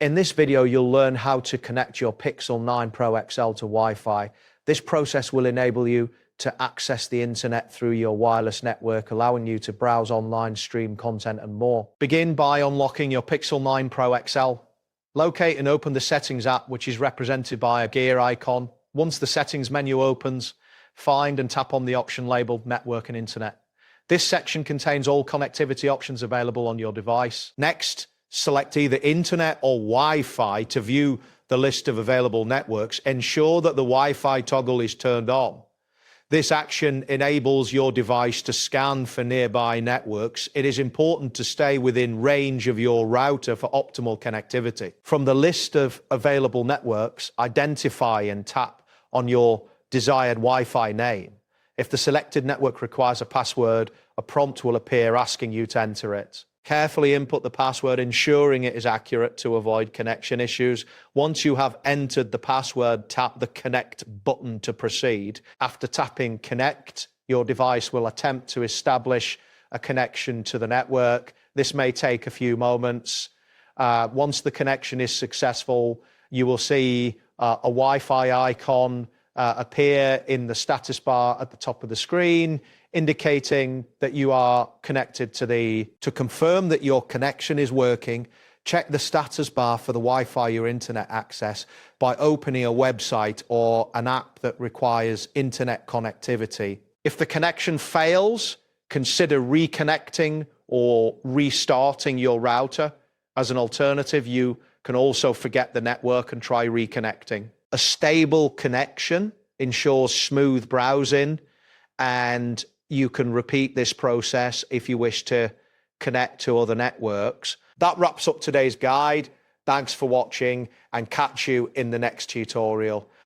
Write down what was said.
In this video, you'll learn how to connect your Pixel 9 Pro XL to Wi-Fi. This process will enable you to access the internet through your wireless network, allowing you to browse online, stream content, and more. Begin by unlocking your Pixel 9 Pro XL. Locate and open the Settings app, which is represented by a gear icon. Once the Settings menu opens, find and tap on the option labeled Network and Internet. This section contains all connectivity options available on your device. Next, select either Internet or Wi-Fi to view the list of available networks. Ensure that the Wi-Fi toggle is turned on. This action enables your device to scan for nearby networks. It is important to stay within range of your router for optimal connectivity. From the list of available networks, identify and tap on your desired Wi-Fi name. If the selected network requires a password, a prompt will appear asking you to enter it. Carefully input the password, ensuring it is accurate to avoid connection issues. Once you have entered the password, tap the Connect button to proceed. After tapping Connect, your device will attempt to establish a connection to the network. This may take a few moments. Once the connection is successful, you will see a Wi-Fi icon appear in the status bar at the top of the screen, indicating that you are connected to confirm that your connection is working. Check the status bar for the Wi-Fi or internet access by opening a website or an app that requires internet connectivity. If the connection fails, consider reconnecting or restarting your router. As an alternative, you can also forget the network and try reconnecting. A stable connection ensures smooth browsing, and you can repeat this process if you wish to connect to other networks. That wraps up today's guide. Thanks for watching, and catch you in the next tutorial.